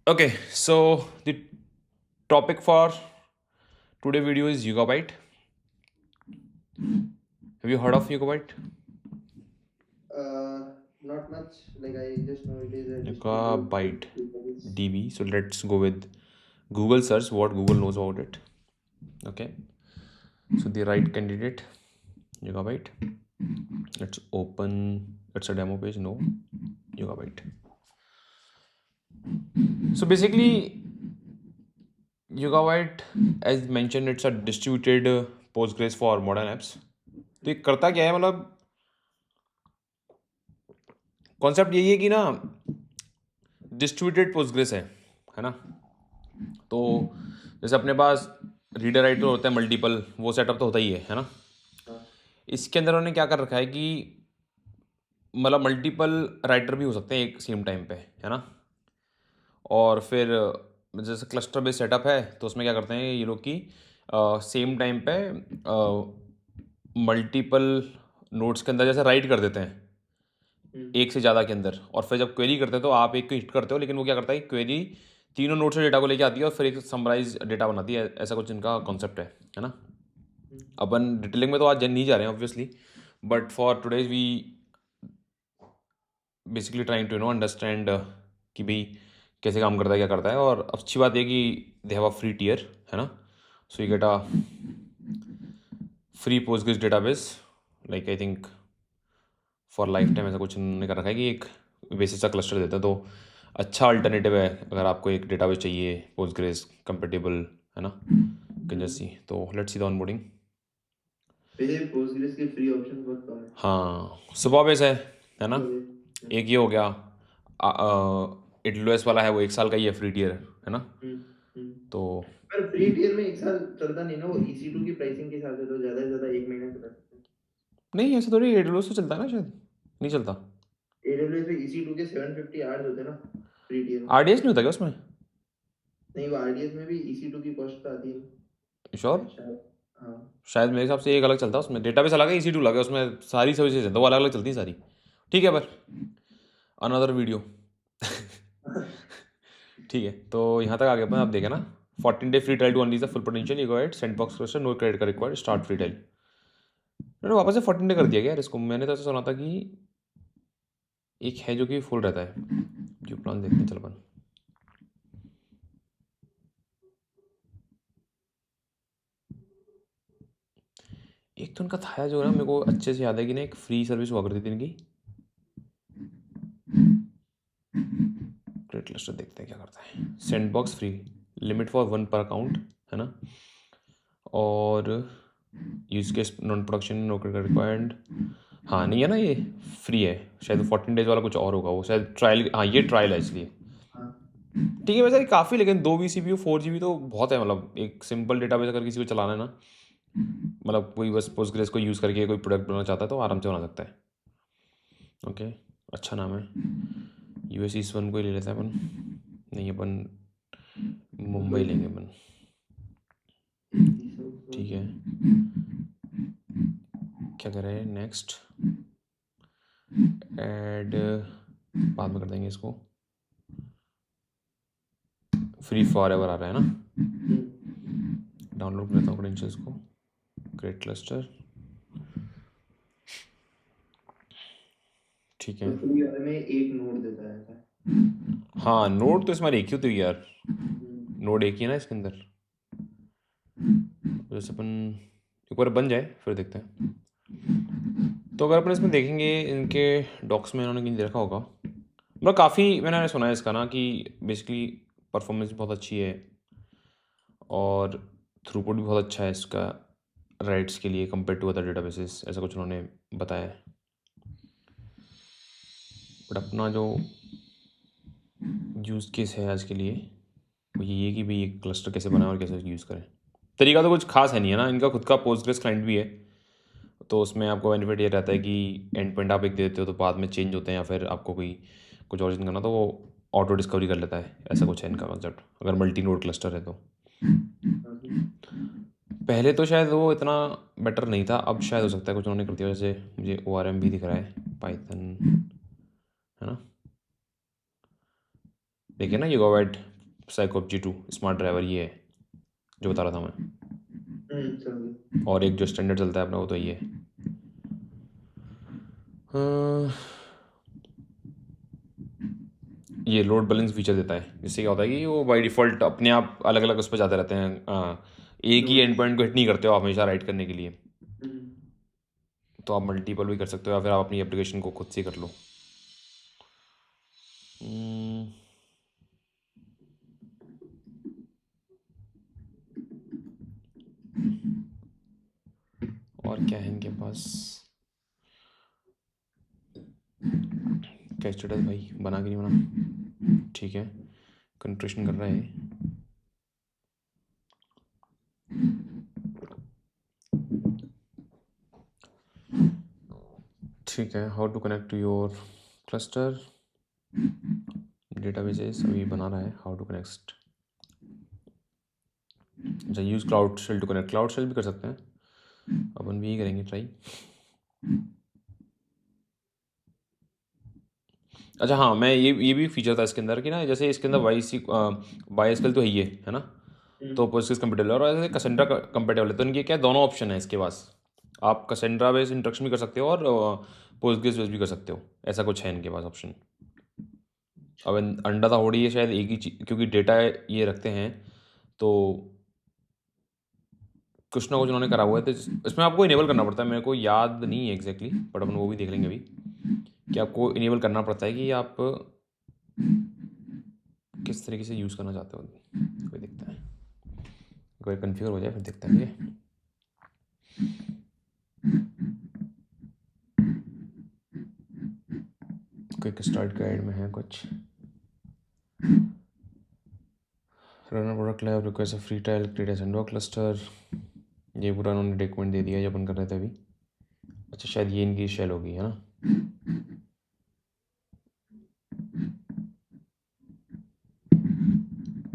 Okay, so the topic for today video is Yugabyte. Have you heard of Yugabyte? Uh, Not much. Like I just know it is a distributed Yugabyte database. DB. So let's go with Google search what Google knows about it. Okay, so the right candidate, Yugabyte. Let's open. It's a demo page. No, Yugabyte. So basically, Yugabyte, as mentioned, it's a distributed Postgres for modern apps. तो ये करता क्या है मतलब concept यही है कि ना डिस्ट्रीब्यूटेड पोस्टग्रेस है ना। तो जैसे अपने पास रीडर राइटर होता है मल्टीपल, वो सेटअप तो होता ही है ना। हाँ। इसके अंदर उन्होंने क्या कर रखा है कि मतलब मल्टीपल राइटर भी हो सकते हैं एक सेम टाइम पे, है ना। और फिर जैसे क्लस्टर बेस्ड सेटअप है तो उसमें क्या करते हैं ये लोग कि सेम टाइम पे मल्टीपल नोट्स के अंदर जैसे राइट कर देते हैं एक से ज़्यादा के अंदर, और फिर जब क्वेरी करते हैं तो आप एक को हिट करते हो, लेकिन वो क्या करता है क्वेरी तीनों नोट से डेटा को लेके आती है और फिर एक समराइज डेटा बनाती है। ऐसा कुछ इनका कॉन्सेप्ट है ना। अपन डिटेलिंग में तो आज नहीं जा रहे हैं obviously, but for today's we basically trying to understand कि भाई कैसे काम करता है, क्या करता है। और अच्छी बात है कि they have a free tier, है ना। So you get a free Postgres database, like I think for lifetime ऐसा कुछ उन्होंने कर रखा है कि एक बेसिस सा क्लस्टर देता है। तो अच्छा अल्टरनेटिव है अगर आपको एक डेटाबेस चाहिए पोस्टग्रेस कंपेटेबल, है ना, कैन जस्ट सी। तो लेट्स सी द ऑनबोर्डिंग। वैसे पोस्टग्रेस के फ्री ऑप्शन बहुत कम है। हाँ, सुबह बेस है ना। तो वे- एक ये हो गया, एडब्ल्यूएस वाला है वो 1 साल का ही है, फ्री टियर, है ना। हम्म, हम्म। तो पर फ्री टियर में एक साल चलता नहीं ना, वो EC2 की प्राइसिंग के हिसाब से तो ज्यादा से ज्यादा एक महीना चला सकते हैं। नहीं, ऐसा थोड़ी, एडब्ल्यूएस तो चलता है ना शायद, नहीं चलता। AWS में EC2 के 750 आवर्स होते हैं ना, फ्री टियर में। आरडीएस नहीं होता क्या उसमें? नहीं, वो RDS में भी EC2 की कॉस्ट तो आती है श्योर। ना शायद। हाँ। शायद मेरे हिसाब से एक अलग चलता है उसमें, डेटाबेस अलग है, EC2 अलग है, उसमें सारी सर्विसेज चलता है, वो अलग अलग चलती हैं सारी। ठीक है, पर अनदर वीडियो। ठीक है, तो यहाँ तक आगे अपन आप देखें ना। 14 day free trial to unleash the full potential, you go at sandbox cluster, no credit का रिक्वायर्ड, स्टार्ट फ्री ट्रायल। मैंने वापस से 14 डे कर दिया क्या यार इसको? मैंने तो ऐसा सुना था कि एक है जो कि फुल रहता है। जो प्लान देखते हैं चल अपन। एक तो उनका था जो ना, मेरे को अच्छे से याद है कि ना एक फ्री सर्विस हुआ करती थी इनकी। क्रेडिट क्लस्टर देखते हैं क्या करता है। सेंडबॉक्स फ्री, लिमिट फॉर 1 पर अकाउंट, है ना। और use case non production, no credit required. हाँ नहीं है ना, ये फ्री है। शायद 14 डेज वाला कुछ और होगा, वो शायद ट्रायल, हाँ ये ट्रायल है इसलिए। हाँ। ठीक है वैसे काफ़ी, लेकिन 2 vCPU 4 GB तो बहुत है। मतलब एक सिंपल डेटाबेस अगर किसी को चलाना है ना, मतलब कोई बस पोस्टग्रेस को यूज़ करके कोई प्रोडक्ट बनाना चाहता है तो आराम से बना सकता है। ओके, अच्छा नाम है। US ईस्ट वन को ही ले लेते हैं अपन। नहीं, अपन मुंबई लेंगे अपन। ठीक है, क्या करें नेक्स्ट, ऐड, बाद में कर देंगे इसको। फ्री फॉर एवर आ रहा है ना। डाउनलोड करता हूँ क्रेडेंशियल्स को, क्रिएट क्लस्टर। ठीक है। तो फ्री वाले में एक नोड देता है ऐसा। हाँ, नोड तो इसमें एक ही होती है यार। हम्म, नोड एक ही है ना इसके अंदर। जैसे अपन एक बार बन जाए फिर देखते हैं। तो अगर अपन इसमें देखेंगे इनके डॉक्स में इन्होंने कहीं देखा होगा, मतलब काफ़ी मैंने सुना है इसका ना कि बेसिकली परफॉर्मेंस बहुत अच्छी है और थ्रूपुट भी बहुत अच्छा है इसका राइट्स के लिए कंपेयर टू अदर डेटाबेसेस, ऐसा कुछ उन्होंने बताया है। बट अपना जो यूज़ केस है आज के लिए वो यही है कि भाई एक क्लस्टर कैसे बनाएं और कैसे यूज़ करें। तरीका तो कुछ खास है नहीं है ना, इनका खुद का पोस्टग्रेस क्लाइंट भी है। तो उसमें आपको बेनिफिट ये रहता है कि एंड पॉइंट आप एक दे देते हो तो बाद में चेंज होते हैं, या फिर आपको कोई कुछ और करना तो वो ऑटो डिस्कवरी कर लेता है। ऐसा कुछ है इनका कॉन्सेप्ट, अगर मल्टी नोड क्लस्टर है तो। हाँ। पहले तो शायद वो इतना बेटर नहीं था, अब शायद हो सकता है कुछ उन्होंने कर दिया। जैसे मुझे ORM भी दिख रहा है, पाइथन, है ना। देखिए ना, यूगाबाइट साइकोप G2 स्मार्ट ड्राइवर ये है जो बता रहा था मैं, समझ और एक जो स्टैंडर्ड चलता है अपना वो तो ये है। ये लोड बैलेंस फीचर देता है, जिससे क्या होता है कि वो बाय डिफ़ॉल्ट अपने आप अलग अलग उस पर जाते रहते हैं। एक ही एंड पॉइंट को हिट नहीं करते हो आप हमेशा राइट करने के लिए, तो आप मल्टीपल भी कर सकते हो या फिर आप अपनी एप्लीकेशन को खुद से कर लो। और क्या है इनके पास, क्या स्टेटस भाई, बना कि नहीं बना? ठीक है, कंट्रीशन कर रहा है। ठीक है, how to connect to your cluster databases अभी बना रहा है। हाउ टू कनेक्ट, अच्छा use cloud shell to connect, cloud shell भी कर सकते हैं अपन भी, यही करेंगे ट्राई। अच्छा हाँ, मैं ये भी फीचर था इसके अंदर कि ना, जैसे इसके अंदर वाई तो है ना, तो पोस्टग्रेस कंपेटेबल है और ऐसे कसेंड्रा कंपेटेबल है, तो इनके क्या दोनों ऑप्शन है इसके पास, आप कसेंड्रा बेस इंस्ट्रक्शन भी कर सकते हो और पोस्टग्रेस बेस भी कर सकते हो, ऐसा कुछ है इनके पास ऑप्शन। अब अंडा था होड़ी है शायद एक ही चीज, क्योंकि डेटा ये रखते हैं तो कुछ ना कुछ उन्होंने करा हुआ है, तो इसमें आपको इनेबल करना पड़ता है, मेरे को याद नहीं है एग्जैक्टली, बट अपन वो भी देख लेंगे अभी कि आपको इनेबल करना पड़ता है कि आप किस तरीके से यूज़ करना चाहते हो। कोई दिखता है, कोई कन्फिगर हो जाए फिर देखते हैं। ठीक है, क्विक स्टार्ट गाइड में है कुछ, runner product lab request a free trial create a sandbox cluster, ये पूरा उन्होंने डॉक्यूमेंट दे दिया जो अपन कर रहे थे अभी। अच्छा शायद ये इनकी शेल होगी है ना,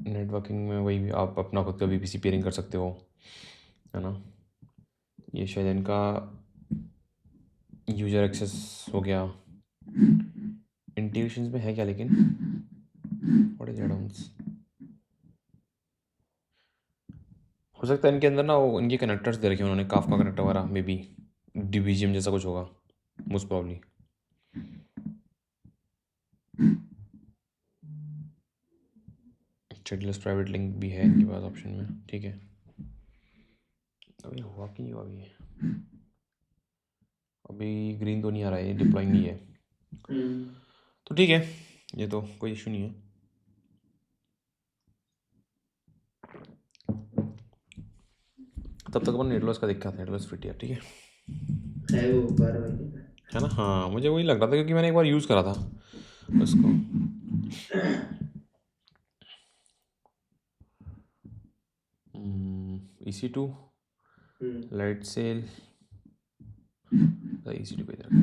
नेटवर्किंग में वही आप अपना खुद का VPC पेयरिंग कर सकते हो है ना, ये शायद इनका यूजर एक्सेस हो गया। इंटीग्रेशंस में है क्या लेकिन, व्हाट इज एड-ऑन्स, हो सकता है इनके अंदर ना वो इनके कनेक्टर्स दे रखे हैं उन्होंने, काफका कनेक्टर वगैरह, मे बी DBGM जैसा कुछ होगा मोस्ट प्रॉब्ली। शेडलेस प्राइवेट लिंक भी है इनके पास ऑप्शन में। ठीक है, अभी हुआ कि नहीं हुआ अभी, अभी ग्रीन तो नहीं आ रहा है, डिप्लॉइंग नहीं है, तो ठीक है, ये तो कोई इशू नहीं है। तब तक अपन नेटलॉस का देखा था, नेटलॉस फिट यार, ठीक है वो 12 महीने का। है ना। हाँ मुझे वही लग रहा था क्योंकि मैंने एक बार यूज़ करा था उसको। EC2 लाइट सेल, EC2 पे रखा है,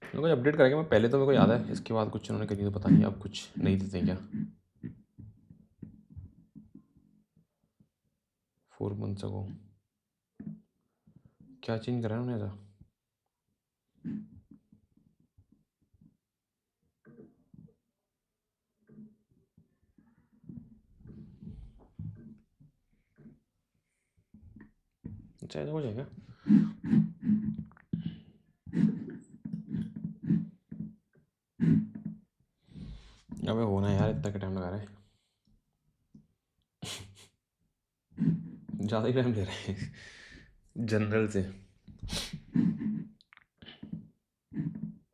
मेरे को अपडेट करेंगे। मैं पहले तो मेरे को याद है, इसके बाद कुछ उन्होंने करी तो पता नहीं, अब कुछ नहीं देते हैं क्या। 4 मंथ्स अगो क्या चेंज करा है उन्होंने ऐसा, अच्छा ऐसा हो जाएगा। अबे होना यार, इतना क्या टाइम लगा रहा है, ज़्यादा ही टाइम ले रहे हैं जनरल से।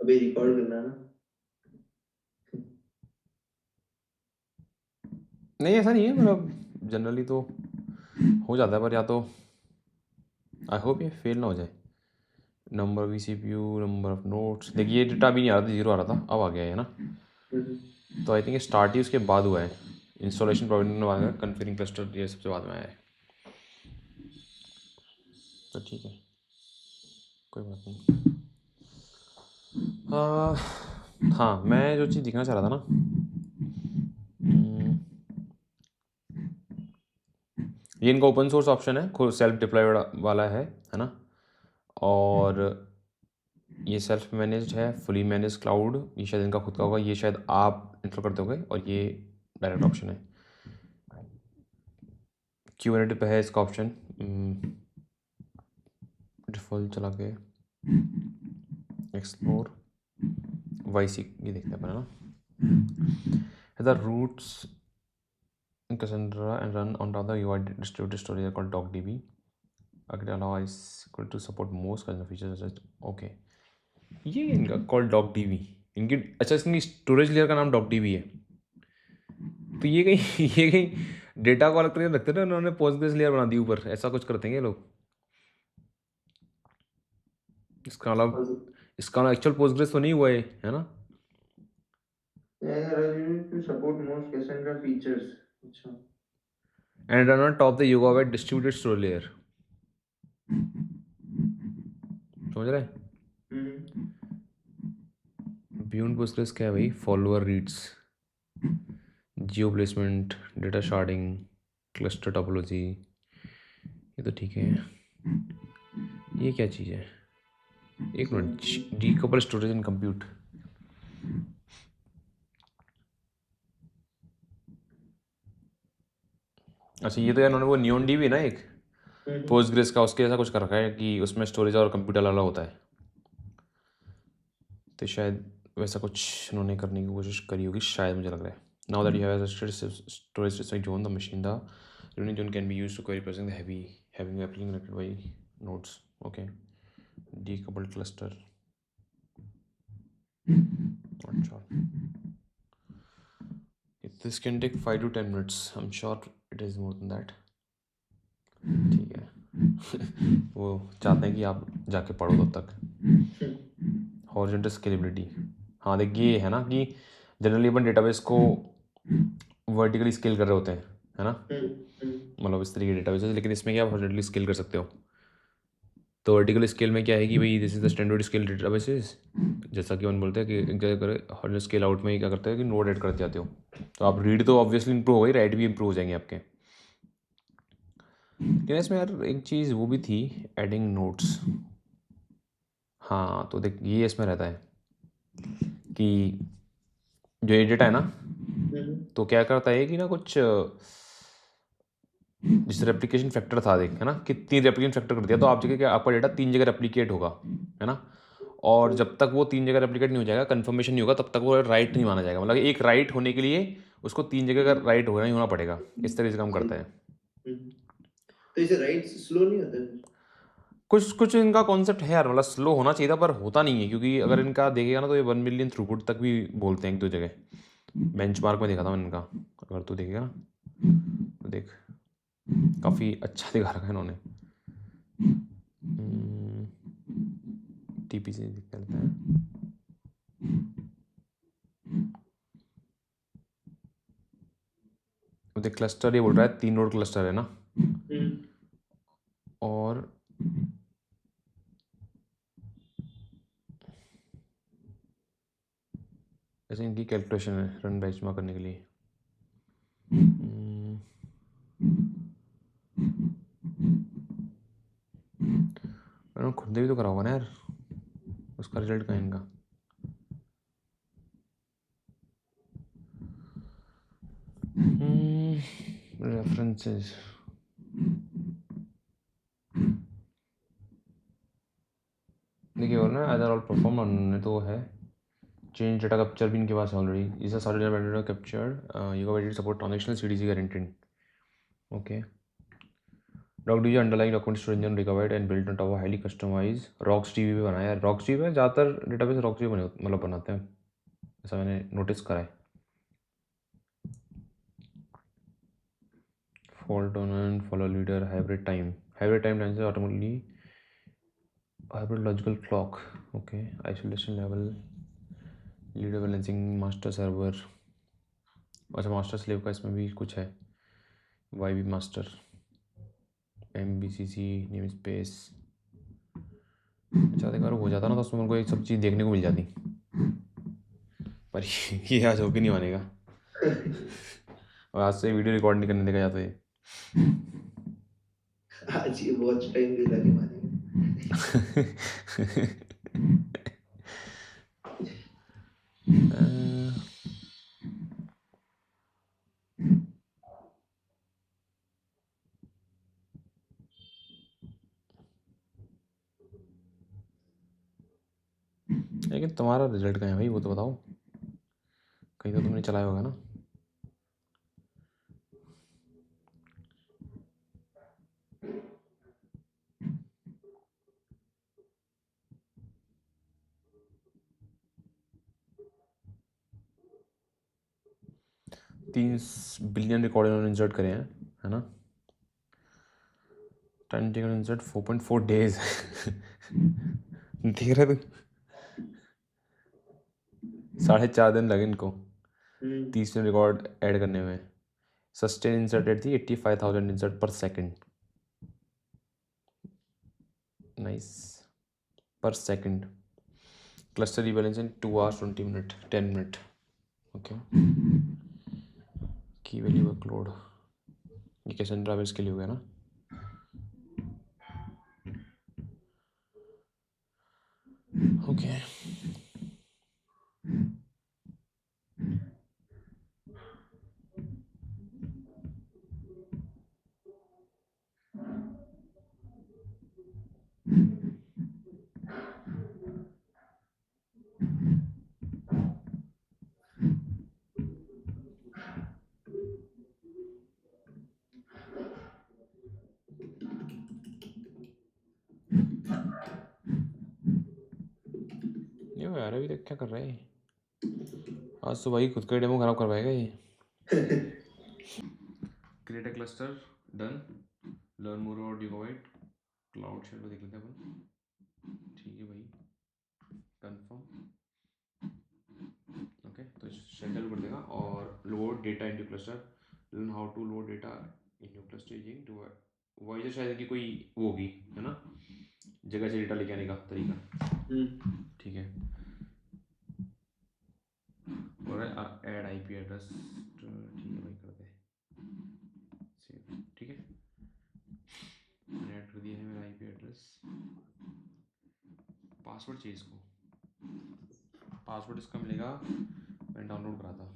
अभी रिकॉर्ड करना ना, नहीं ऐसा नहीं है, मतलब जनरली तो हो जाता है, पर या तो आई होप ये फेल ना हो जाए। Number of CPU, number of notes, देखिए ये डेटा अभी नहीं आ रहा था, 0 आ रहा था, अब आ गया है ना। तो आई थिंक स्टार्ट ही उसके बाद हुआ है, इंस्टॉलेशन प्रोविजन बाद में, कन्फिगरिंग क्लस्टर ये सबसे बाद में आया है, तो ठीक है कोई बात नहीं। हाँ मैं जो चीज़ दिखना चाह रहा था ना, ये इनका ओपन सोर्स ऑप्शन है, खुद सेल्फ डिप्लॉय वाला है ना, और ये सेल्फ मैनेज्ड है, फुली मैनेज क्लाउड, ये शायद इनका खुद का होगा, ये शायद आप इंस्टॉल करते होगे, और ये डायरेक्ट ऑप्शन है। क्यूबरनेटिस पे है इसका ऑप्शन, डिफ़ॉल्ट चला के एक्सप्लोर वाईसी ये देखते हैं अपन, है ना। The roots in Cassandra and run on top of the UI distributed storage called DocDB. Again, allow is equal to support most kind of features such okay. ये इनका कॉल DocDB, इनकी अच्छा इसकी स्टोरेज लेयर का नाम DocDB है। तो ये कहीं डेटा को अलग तरीके से रखते हैं ना, उन्होंने पोस्टग्रेस लेयर बना दी ऊपर, ऐसा कुछ करते हैं ये लोग। इसका अलावा एक्चुअल पोस्टग्रेस तो नहीं हुआ है ना। to support most Cassandra features. अच्छा And run on top of the Yuga distributed storage layer, समझ रहे हैं। बियॉन्ड पोस्टग्रेस क्या है भाई, follower reads, geo placement, data sharding, cluster topology, ये तो ठीक है। ये क्या चीज़ है, एक minute, decouple storage and compute. अच्छा ये तो यार उन्होंने वो नियॉन डीबी ना एक पोस्टग्रेस का, उसके ऐसा कुछ कर रखा है कि उसमें स्टोरेज और कंप्यूटर अलग होता है, तो शायद वैसा कुछ उन्होंने करने की कोशिश करी होगी शायद, मुझे लग रहा है। Now that you have storage system zone the machine the unit zone can be used to query processing the having application connected by nodes. Okay, decoupled cluster, अच्छा this can take 5 to 10 minutes, I am sure it is more than that. ठीक है वो चाहते हैं कि आप जाके पढ़ो तब तक। हॉरिजॉन्टल स्केलेबिलिटी, हाँ देखिए ये है ना कि जनरली अपन डेटाबेस को वर्टिकली स्केल कर रहे होते हैं, है ना, मतलब इस तरीके के डेटाबेस, लेकिन इसमें क्या आप हॉरिजॉन्टली स्केल कर सकते हो। तो वर्टिकल स्केल में क्या है कि भाई this is the standard scale databases, जैसा कि हम बोलते हैं कि क्या करें हॉरिजॉन्टल स्केल आउट में क्या करते हैं कि नोड ऐड करते जाते हो, तो आप रीड तो ऑब्वियसली इंप्रूव हो गई, राइट भी इंप्रूव हो जाएंगे आपके। लेकिन इसमें यार एक चीज़ वो भी थी, एडिंग नोट्स। हाँ तो देख ये इसमें रहता है कि जो ये डेटा है ना, तो क्या करता है कि ना कुछ जिस रेप्लिकेशन फैक्टर था देख, है ना, कि 3 रेप्लिकेशन फैक्टर कर दिया, तो आप जगह क्या आपका डेटा 3 जगह रेप्लिकेट होगा, है ना, और जब तक वो 3 जगह रेप्लिकेट नहीं हो जाएगा, कन्फर्मेशन नहीं होगा, तब तक वो राइट नहीं माना जाएगा। मतलब एक राइट होने के लिए उसको 3 जगह का राइट होना ही होना पड़ेगा, इस तरह से काम करता है। तो इसे राइट्स स्लो नहीं होता है? कुछ इनका कॉन्सेप्ट है यार, मतलब स्लो होना चाहिए था पर होता नहीं है, क्योंकि अगर इनका देखेगा ना तो ये 1 मिलियन थ्रूपुट तक भी बोलते हैं एक दो जगह, बेंचमार्क में देखा था मैंने इनका, अगर तू देखेगा ना तो देख काफ़ी अच्छा दिखा रखा है इन्होंने। टीपी से करते हैं, देख क्लस्टर ये बोल रहा है 3 नोड क्लस्टर है ना, और ऐसे इनकी कैलकुलेशन है रन बेंचमार्क करने के लिए। मैंने खुद ने भी तो करा होगा ना यार, उसका रिजल्ट का इनका रेफरेंसेस। देखिए और ना अदर ऑल परफॉर्म उन्होंने तो है, चेंज डेटा कैप्चर भी इनके पास है already, is a solid data capture you have support transactional CDC guaranteed. Okay, DocDB underlying document storage engine recovered and built on top of highly customized RocksDB पे बनाया है। RocksDB में ज़्यादातर database RocksDB बने मतलब बनाते हैं, ऐसा मैंने नोटिस करा है। Fault tolerant, follow leader, hybrid time से automatically hybrid logical clock. Okay, isolation level, leader balancing, master server, अच्छा मास्टर स्लेव का इसमें भी कुछ है, YB master, MBCC name space. अच्छा देखा हो जाता ना तो उसमें उनको एक सब चीज़ देखने को मिल जाती, पर ये आज हो के नहीं मानेगा और आज से वीडियो रिकॉर्ड नहीं करने देगा या तो ये आज ये वॉच टाइम भी लगे मानेगा। लेकिन तुम्हारा रिजल्ट कहाँ है भाई, वो तो बताओ, कहीं तो तुमने चलाया होगा ना। तीन बिलियन रिकॉर्ड इन्होंने इंसर्ट करे हैं, है ना। 10 टेकन इंसर्ट 4.4 डेज देख रहे तू, 4.5 दिन लगे इनको 30 मिनट रिकॉर्ड ऐड करने में। सस्टेन इंसर्टेड थी 85,000 इंसर्ट पर सेकंड, नाइस, पर सेकंड। क्लस्टर रीबैलेंस इन 2 hours 20 minute 10 minute, ओके। की वैल्यू वर्कलोड, ये कैसे ड्राइवर्स के लिए हो गया ना। ओके नहीं हो यार, अभी तक क्या कर रहा है, आज तो भाई खुद का डेमो खराब करवाएगा ये। Create a cluster, done. Learn more about gigabyte, cloud shadow देख लेते हैं अपन, ठीक है भाई, कंफर्म। ओके, तो शेल चालू कर देगा और load data into cluster, learn how to load data into cluster using two, वही जो शायद कि कोई वो होगी, है ना, जगह से डेटा लेके आने का तरीका, ठीक है। और ऐड आईपी एड्रेस, ठीक है भाई, कर दे सेव, ठीक है, मैंने ऐड कर दिया है मेरा आईपी एड्रेस। पासवर्ड चाहिए इसको, पासवर्ड इसका मिलेगा, मैंने डाउनलोड करा था।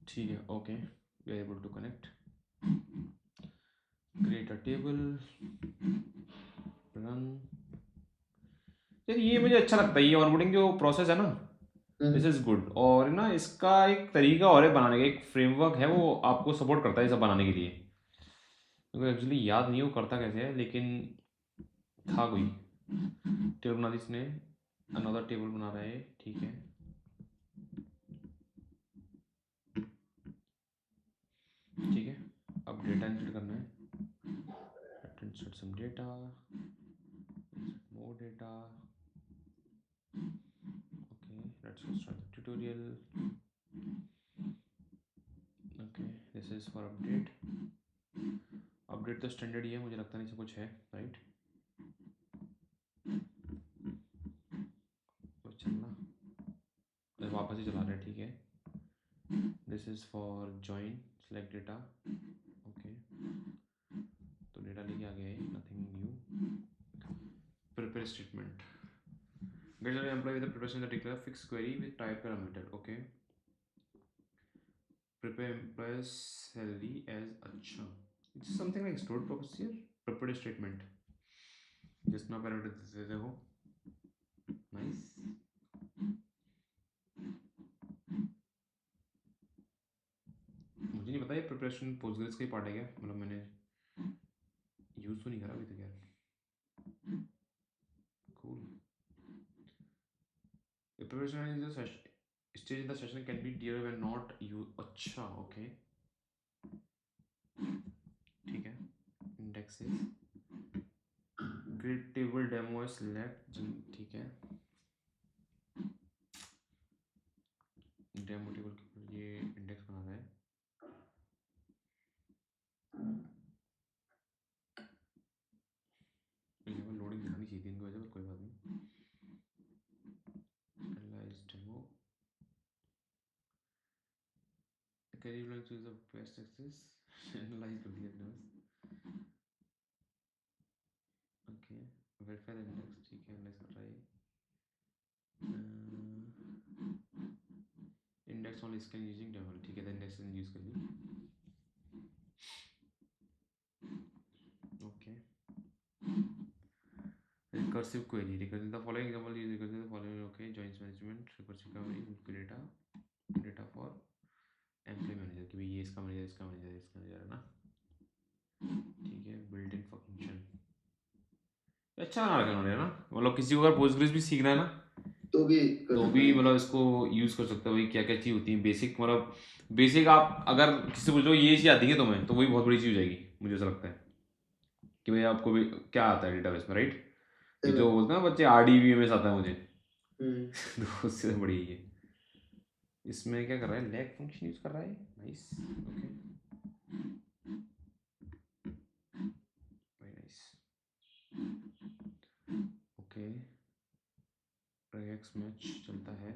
ठीक है, okay, we are able to connect, create a table, run. यार ये मुझे अच्छा लगता है, ये ऑनबोर्डिंग जो प्रोसेस है ना, दिस इज गुड। और ना इसका एक तरीका और है बनाने का, एक फ्रेमवर्क है वो आपको सपोर्ट करता है ये सब बनाने के लिए। मेरे को एक्चुअली याद नहीं वो करता कैसे है, लेकिन था कोई टेबल बना दी इसने, अनदर टेबल बना रहा है, ठीक है। ठीक है, अब डेटा इंसर्ट करना है, insert some data, insert more data, okay, let's go start the tutorial. Okay, this is for update, update तो स्टैंडर्ड ही है, मुझे लगता नहीं से कुछ है, राइट, तो चलना वापस ही चला रहे हैं, ठीक है। This is for join select data, okay, तो डेटा लेके आ गया है, nothing new. Prepare statement, get an employee with a preparation that declare fixed query with type parameter, okay, prepare employee's salary as अच्छा, it's something like stored purpose here, prepared statement जिसमें parameter दे देते हो, nice. मुझे नहीं पता ये preparation Postgres का ही part है क्या, मतलब मैंने यूज़ तो नहीं करा अभी तक यार, cool. The preparation is the stage in the session can be dear when not you, अच्छा, ओके, ठीक है। Indexes, create table demo select, ठीक है, डेमो टेबल के ऊपर ये इंडेक्स बना रहा है, लोडिंग दिखानी चाहिए थी इनको वैसे, पर कोई बात नहीं। Analyze demo, career line choose the best access, analyze कर दिया अपने बस, ओके, वेरीफाई द इंडेक्स, ठीक है, एनालाइज कर रहा है, index on scan using demo, ठीक है, इंडेक्स यूज कर ली, recursive query, recursive the following example is recursive the following, okay, joins management, recursive query, data for employee manager कि भाई ये इसका मैनेजर है ना, ठीक है, बिल्ट इन फंक्शन अच्छा बना रखा है उन्होंने ना, मतलब किसी को अगर पोस्टग्रेस भी सीखना है ना तो भी कर तो सकता भी है। मतलब इसको यूज़ कर सकते हो भाई, क्या क्या चीज़ होती है बेसिक, मतलब बेसिक आप अगर किसी से पूछो ये चीज़ आती है तुम्हें तो वही बहुत बड़ी चीज़ हो जाएगी, मुझे ऐसा लगता है कि भाई आपको भी क्या आता है डेटाबेस में, राइट। ये सही जो बात। बोलते हैं ना बच्चे RDBMS आता है मुझे हम्म। तो उससे बड़ी है ये। इसमें क्या कर रहा है, लैग फंक्शन यूज़ कर रहा है, nice, okay, very nice, okay, regex match चलता है,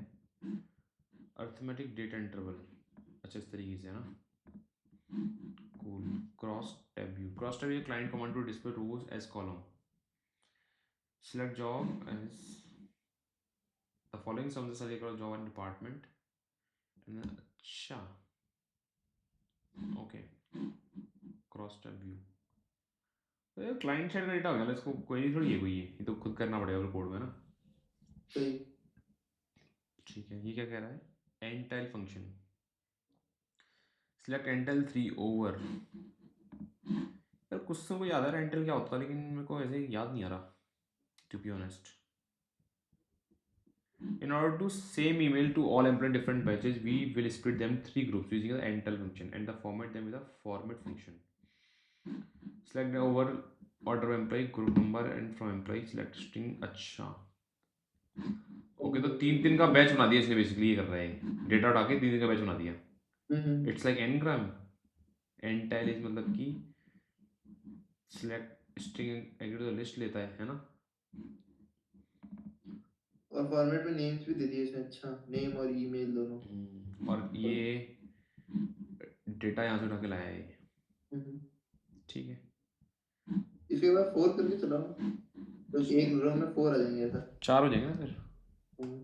अर्थमेटिक डेटा इंटरवल, अच्छा इस तरीके से है ना, cool, cross tab view, cross tab view client command to display rows as column, select job as the following sums are across job and department, and then अच्छा, okay, cross tab view, तो ये client side का data हो गया ना, इसको कोई थोड़ी है कोई, ये तो खुद करना पड़ेगा कोड में ना, सही। ठीक है। ये क्या कह रहा है, एंटाइल फंक्शन, सिलेक्ट एंटाइल 3 ओवर, यार कुछ से मुझे याद आ रहा है एंटाइल क्या होता है, लेकिन मेरे को ऐसे याद नहीं आ रहा, to be honest. In order to same email to all employee different batches, we will split them 3 groups using the ental function and the format them with a format function. Select the over order of employee, group number and from employee select string, अच्छा okay, तो 3 3 का batch बना दिया इसने, basically ये कर रहा है डेटा उठा के 3 3 का बैच बना दिया, इट्स लाइक एनग्राम, एंटाइल इज मतलब कि सिलेक्ट स्ट्रिंग एग्रीगेट लिस्ट लेता है ना, और फॉर्मेट में नेम्स भी दे दिए इसमें, अच्छा नेम और ईमेल दोनों। और ये डेटा यहाँ से उठा के लाया है ये, हम्म। ठीक है। इसके बाद 4 करके चलाओ, तो एक रो में 4 आ जाएंगे ऐसा। 4 हो जाएंगे ना फिर, हम्म।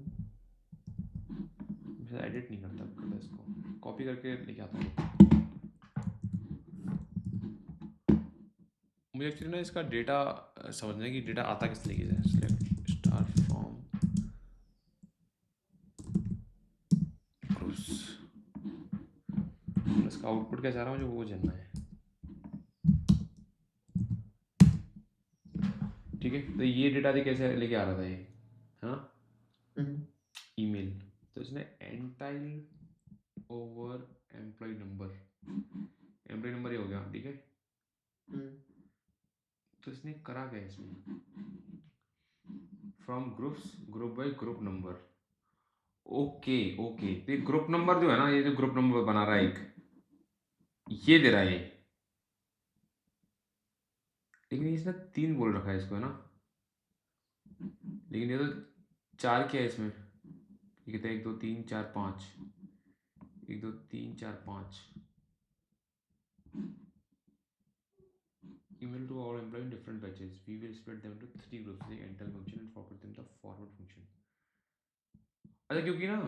मैं एडिट नहीं करता इसको, कॉपी करके लेके आता हूँ। मुझे एक्चुअली ना इसका डेटा समझना है कि डेटा आता किस तरीके से, सिलेक्ट स्टार फ्रॉम ग्रुप्स, इसका आउटपुट क्या चाह रहा हूँ मुझे वो जानना है, ठीक है। तो ये डेटा थी कैसे लेके आ रहा था ये, है ना, ईमेल, तो इसने entitle over employ number, employ number ये हो गया, ठीक है। तो इसने करा क्या इसमें, from groups, group by group number, okay okay, तो ये ग्रुप नंबर जो है ना, ये जो ग्रुप नंबर बना रहा है एक, ये दे रहा है ये, लेकिन इसने 3 बोल रखा है इसको, है ना, लेकिन ये तो 4 क्या है इसमें, ये कहते हैं 1 2 3 4 5, 1 2 3 4 5, email to all employees in different batches, we will split them into 3 groups, the enter function and forward them the forward function। अच्छा क्योंकि ना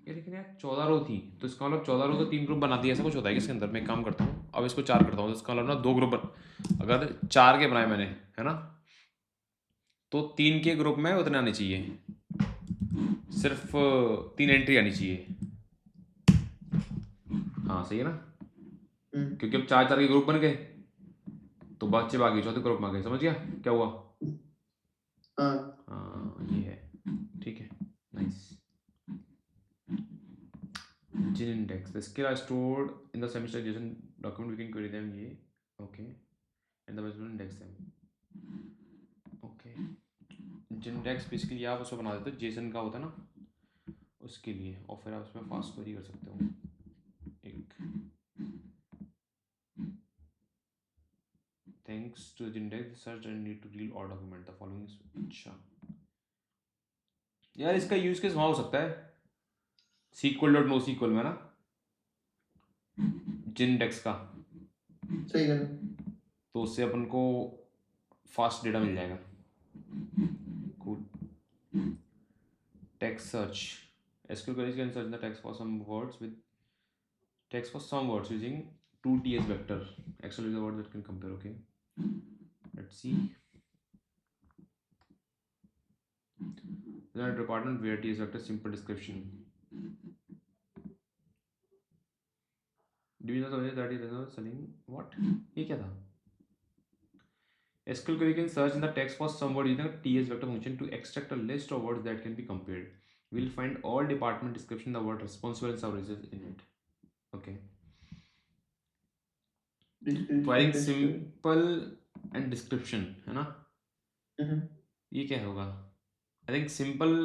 ये लेकिन यार 14 रो थी, तो इसका मतलब 14 रो तो 3 ग्रुप बना दिया, ऐसा कुछ होता है कि इसके अंदर, मैं एक काम करता हूँ अब इसको 4 करता हूँ, तो इसका मतलब ना 2 ग्रुप अगर 4 के बनाए मैंने, है ना, तो 3 के ग्रुप में उतने आने चाहिए, सिर्फ 3 एंट्री आनी चाहिए, हाँ सही है ना, क्योंकि अब 4 4 के ग्रुप बन गए तो बच्चे बाकी चौथे ग्रुप में आ गए, समझ गया क्या हुआ, हाँ ये है, ठीक है, nice. GIN index, the skill are stored in the semester JSON document, we can query them, ये okay, and the will index them, okay। GIN index basically आप उसको बना देते हो, जेसन का होता है ना उसके लिए, और फिर आप उसमें फास्ट क्वेरी कर सकते हो, एक thanks to the index search and need to read or document the following is, अच्छा यार इसका यूज केस वहाँ हो सकता है SQL डॉट नो SQL में ना, जिनडेक्स का, सही है, तो उससे अपन को फास्ट डेटा मिल जाएगा, cool. Text search, SQL queries can search the text for some words with text for some words using 2TS vector, actually the word that can compare, okay, let's see, that department where T is vector simple description do you know that is selling what ये क्या था SQL query can search in the text for some word using a TS vector function to extract a list of words that can be compared. We'll find all department description, the word responsible and services in it. Okay. Querying simple and description है ना ये क्या होगा I think simple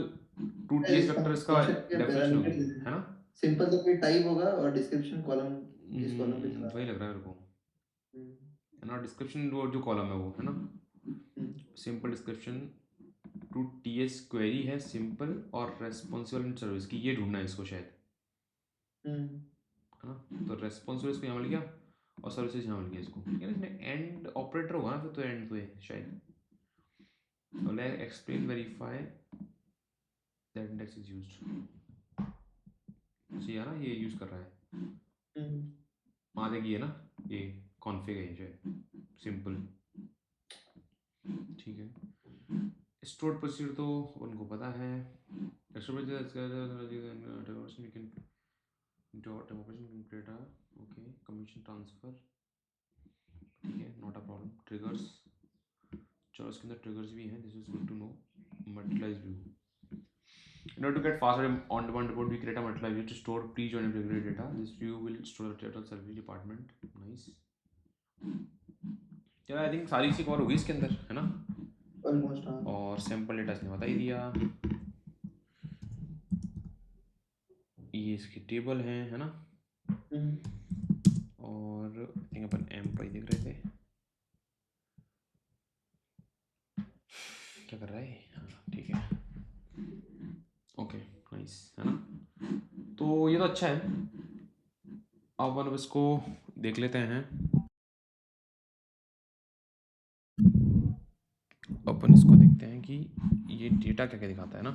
to TS vector इसका definition होगी है ना simple तो कोई टाइप होगा और डिस्क्रिप्शन कॉलम किस कॉलम पे चला वही लग रहा है मेरे को है ना डिस्क्रिप्शन जो कॉलम है वो है ना simple description to TS query है सिंपल और रेस्पॉन्सिबल सर्विस की ये ढूंढना है इसको शायद है ना तो रेस्पॉन्सिबल इसको यहाँ मिल गया और सर्विसेज यहाँ मिल गया इसको यार इसमें एंड ऑपरेटर होगा ना फिर तो एंड तो है शायद तो explain verify that index is used सही है ना ये यूज कर रहा है वहाँ देखिए है ना ये कॉन्फ़िग है शायद सिंपल ठीक है स्टोर प्रोसीजर तो उनको पता है ओके कमीशन ट्रांसफर ठीक है नॉट अ प्रॉब्लम ट्रिगर्स चलो इसके अंदर ट्रिगर्स भी हैं this is good to know multiplies view In order to get faster on-demand report, we create a multiplier view to store pre-join and regular data. This view will store the total service department. Nice. चलो I think सारी चीज़ cover होगी इसके अंदर है ना almost हाँ और sample data इसने बता ही दिया ये इसकी टेबल है ना और आई थिंक अपन एम्प्लॉय देख रहे थे क्या कर रहा है हाँ ठीक है ओके नाइस है ना तो ये तो अच्छा है अब अपन इसको देख लेते हैं अपन इसको देखते हैं कि ये डेटा क्या क्या दिखाता है ना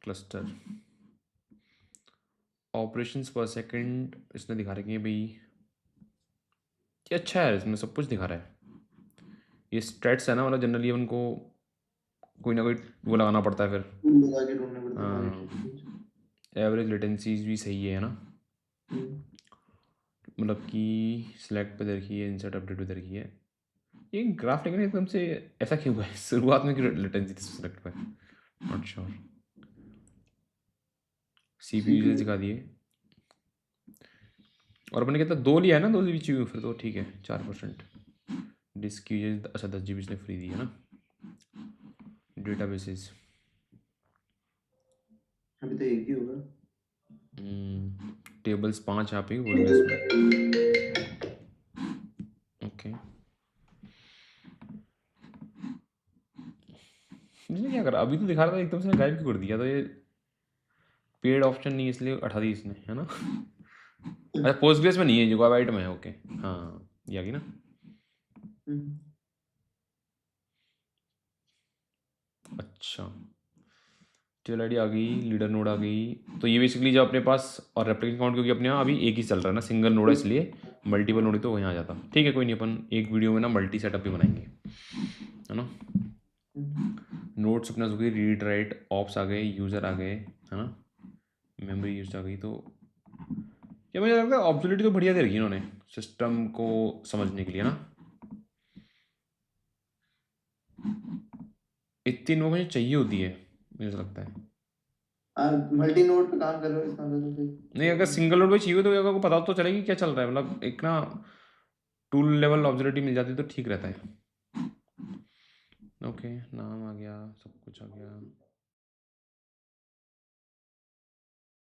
क्लस्टर ऑपरेशंस पर सेकंड इसने दिखा रखी है भाई ये अच्छा है इसमें सब कुछ दिखा रहा है ये स्टेट्स है ना मतलब जनरली उनको कोई ना कोई वो लगाना पड़ता है फिर लगा के ढूंढना पड़ता है एवरेज लेटेंसीज भी सही है ना मतलब कि सिलेक्ट पे देखी है इंसर्ट अपडेट पे देखी है ये ग्राफ लेकिन एकदम से ऐसा क्यों हुआ है शुरुआत में क्यों लेटेंसी थी सिलेक्ट पे नॉट श्योर CPU यूजेज दिखा दिए और अपने कहता 2 लिया है ना 2 GB फिर तो ठीक है 4% डिस्क यूजेज अच्छा 10 GB इसने फ्री दी है ना डेटाबेसेस अभी तो एक ही होगा टेबल्स 5 यहाँ पे बोल इसमें ओके इसने क्या करा अभी तो दिखा रहा था एकदम से गायब क्यों कर दिया तो ये पेड ऑप्शन नहीं इसलिए हटा दी इसने है ना अच्छा पोस्टग्रेस में नहीं है जूगाबाइट में है ओके हाँ ये आ गई ना अच्छा टेबल आईडी आ गई लीडर नोड आ गई तो ये बेसिकली जो अपने पास और रेप्लिकेंट काउंट क्योंकि अपने यहाँ अभी एक ही चल रहा है ना सिंगल नोड है इसलिए मल्टीपल नोड तो वहीं आ जाता ठीक है कोई नहीं अपन एक वीडियो में ना मल्टी सेटअप भी बनाएंगे है ना नोट्स अपने हो गई रीड राइट ऑप्स आ गए यूज़र आ गए है ना मेमोरी यूज आ गई तो क्या मुझे लगता है ऑब्जर्विटी तो बढ़िया दे रखी इन्होंने सिस्टम को समझने के लिए ना इतनी इन्फॉर्मेशन मुझे चाहिए होती है मुझे लगता है मल्टी नोड पे काम कर रहे हो इसका मतलब तो फिर नहीं अगर सिंगल नोड पे चाहिए तो अगर को पता तो चलेगी क्या चल रहा है मतलब एक ना टूल लेवल ऑब्जर्विटी मिल जाती तो ठीक रहता है ओके नाम आ गया सब कुछ आ गया